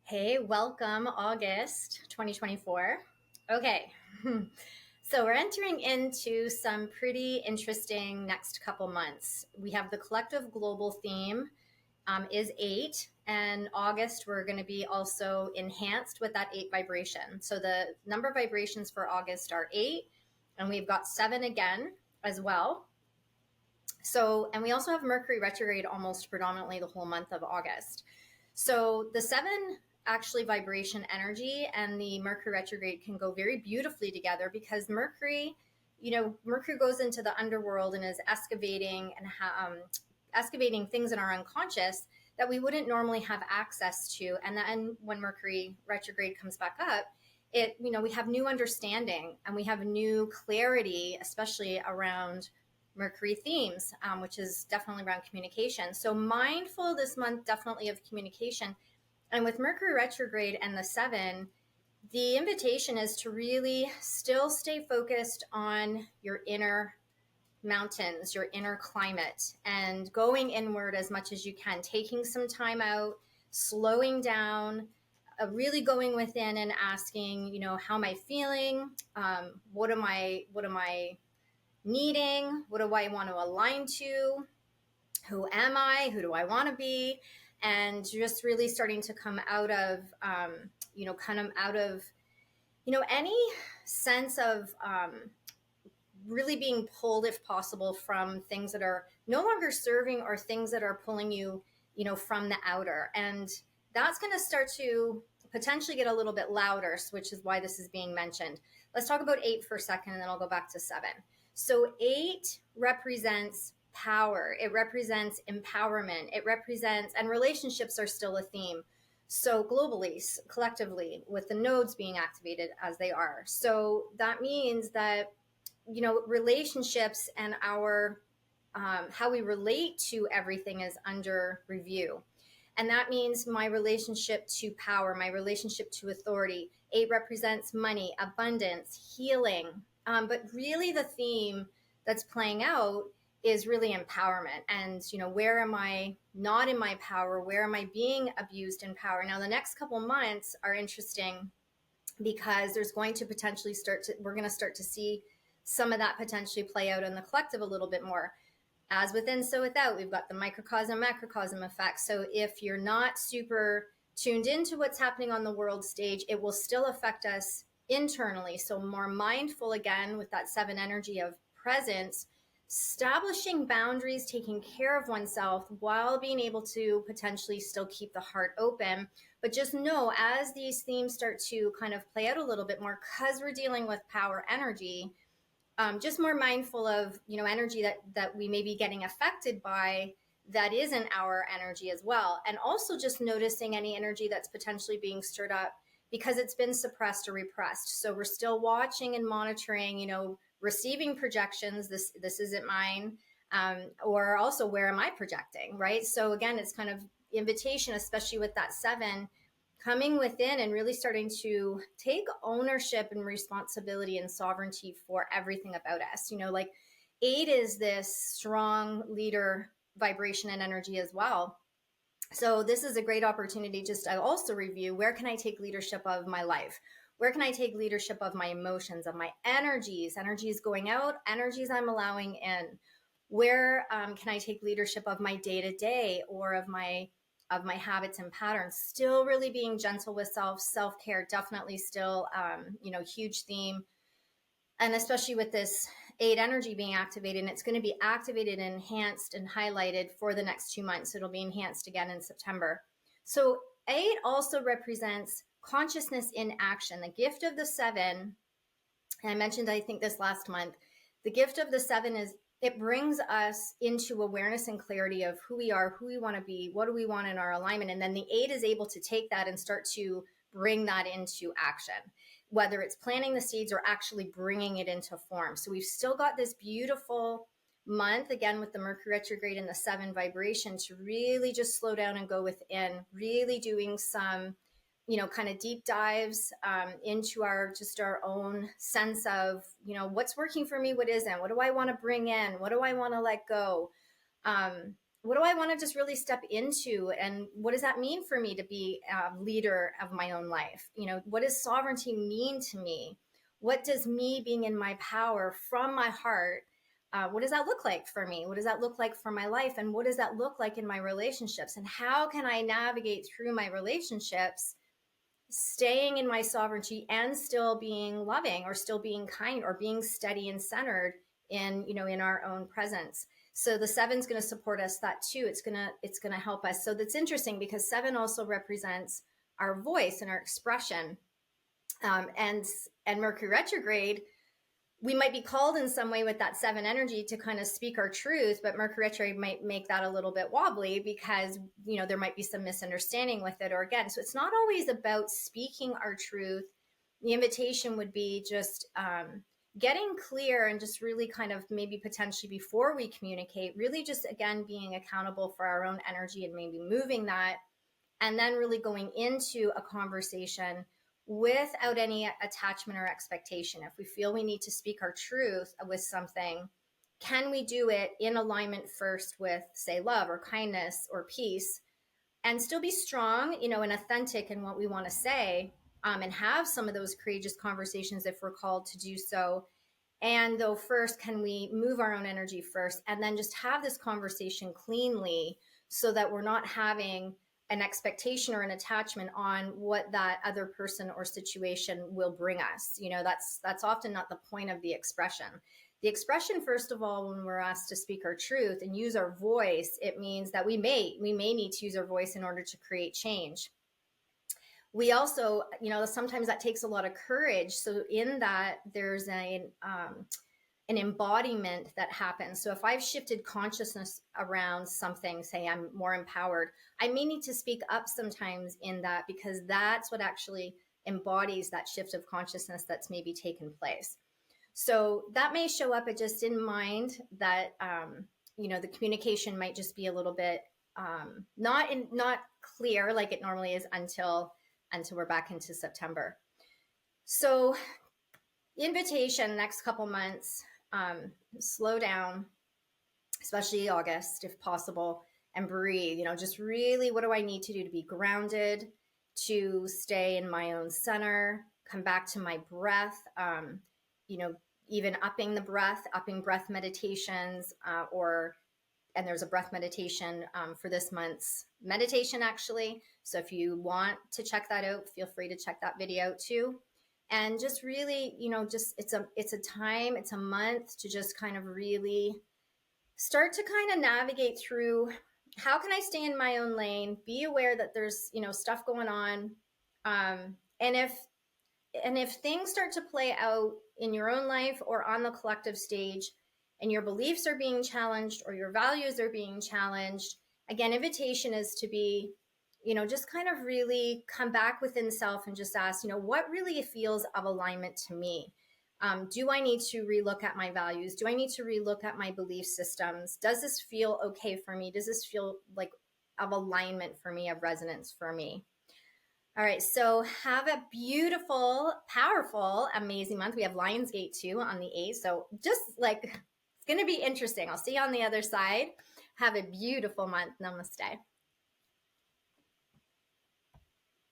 Hey, welcome August 2024. Okay, so we're entering into some pretty interesting next couple months. We have the collective global theme is 8, and August we're going to be also enhanced with that 8 vibration. So the number of vibrations for August are 8, and we've got 7 again as well. So, and we also have Mercury retrograde almost predominantly the whole month of August. So the 7 actually vibration energy and the Mercury retrograde can go very beautifully together because Mercury goes into the underworld and is excavating and excavating things in our unconscious that we wouldn't normally have access to. And then when Mercury retrograde comes back up, we have new understanding and we have new clarity, especially around Mercury themes, which is definitely around communication. So mindful this month, definitely of communication. And with Mercury retrograde and the 7, the invitation is to really still stay focused on your inner mountains, your inner climate, and going inward as much as you can, taking some time out, slowing down, really going within and asking, how am I feeling? What am I needing? What do I want to align to? Who am I? Who do I want to be? And just really starting to come out of, any sense of really being pulled, if possible, from things that are no longer serving or things that are pulling you, from the outer. And that's going to start to potentially get a little bit louder, which is why this is being mentioned. Let's talk about 8 for a second, and then I'll go back to 7. So 8 represents power. It represents empowerment. It represents, and relationships are still a theme. So globally, collectively, with the nodes being activated as they are. So that means that, relationships and our how we relate to everything is under review. And that means my relationship to power, my relationship to authority. 8 represents money, abundance, healing. But really the theme that's playing out is really empowerment. And, where am I not in my power? Where am I being abused in power? Now, the next couple months are interesting because there's going to potentially we're going to start to see some of that potentially play out in the collective a little bit more. As within, so without, we've got the microcosm, macrocosm effect. So if you're not super tuned into what's happening on the world stage, it will still affect us internally. So more mindful again with that 7 energy of presence, establishing boundaries, taking care of oneself while being able to potentially still keep the heart open. But just know as these themes start to kind of play out a little bit more, because we're dealing with power energy, just more mindful of, energy that we may be getting affected by that isn't our energy as well. And also just noticing any energy that's potentially being stirred up because it's been suppressed or repressed. So we're still watching and monitoring, receiving projections. This isn't mine. Or also, where am I projecting, right? So again, it's kind of invitation, especially with that 7, coming within and really starting to take ownership and responsibility and sovereignty for everything about us. Like 8 is this strong leader vibration and energy as well. So this is a great opportunity just to also review, where can I take leadership of my life? Where can I take leadership of my emotions, of my energies going out, energies I'm allowing in? Where can I take leadership of my day-to-day or of my habits and patterns? Still really being gentle with self-care, definitely still, huge theme. And especially with this 8 energy being activated, and it's going to be activated, enhanced, and highlighted for the next 2 months. It'll be enhanced again in September. So 8 also represents consciousness in action. The gift of the 7, and I mentioned, I think this last month, the gift of the 7 is it brings us into awareness and clarity of who we are, who we want to be, what do we want in our alignment. And then the 8 is able to take that and start to bring that into action, whether it's planting the seeds or actually bringing it into form. So we've still got this beautiful month, again, with the Mercury retrograde and the 7 vibration, to really just slow down and go within, really doing some kind of deep dives into our own sense of, what's working for me, what isn't, what do I want to bring in, what do I want to let go, what do I want to just really step into? And what does that mean for me to be a leader of my own life? What does sovereignty mean to me? What does me being in my power from my heart, what does that look like for me? What does that look like for my life? And what does that look like in my relationships? And how can I navigate through my relationships, staying in my sovereignty and still being loving, or still being kind, or being steady and centered in our own presence? So the seven's going to support us that too. It's going to help us. So that's interesting because seven also represents our voice and our expression. And Mercury retrograde, we might be called in some way with that seven energy to kind of speak our truth, but Mercury retrograde might make that a little bit wobbly because, there might be some misunderstanding with it, or again, so it's not always about speaking our truth. The invitation would be just getting clear and just really kind of maybe potentially before we communicate, really just again, being accountable for our own energy and maybe moving that, and then really going into a conversation without any attachment or expectation. If we feel we need to speak our truth with something, can we do it in alignment first with, say, love or kindness or peace, and still be strong, and authentic in what we want to say, and have some of those courageous conversations if we're called to do so. And though first, can we move our own energy first and then just have this conversation cleanly so that we're not having an expectation or an attachment on what that other person or situation will bring us. That's often not the point of the expression. The expression, first of all, when we're asked to speak our truth and use our voice, it means that we may need to use our voice in order to create change. We also, sometimes that takes a lot of courage. So in that, there's an embodiment that happens. So if I've shifted consciousness around something, say I'm more empowered, I may need to speak up sometimes in that, because that's what actually embodies that shift of consciousness that's maybe taken place. So that may show up just in mind that, the communication might just be a little bit not clear like it normally is until we're back into September. So invitation next couple months, slow down, especially August if possible, and breathe. Just really, what do I need to do to be grounded, to stay in my own center, come back to my breath, even upping breath meditations, and there's a breath meditation for this month's meditation actually. So if you want to check that out, feel free to check that video out too. And just really, it's a month to just kind of really start to kind of navigate through, how can I stay in my own lane, be aware that there's, stuff going on. And if things start to play out in your own life or on the collective stage, and your beliefs are being challenged or your values are being challenged, again, invitation is to be, just kind of really come back within self and just ask, what really feels of alignment to me? Do I need to relook at my values? Do I need to relook at my belief systems? Does this feel okay for me? Does this feel like of alignment for me, of resonance for me? All right, so have a beautiful, powerful, amazing month. We have Lionsgate too on the 8th. So just it's going to be interesting. I'll see you on the other side. Have a beautiful month. Namaste.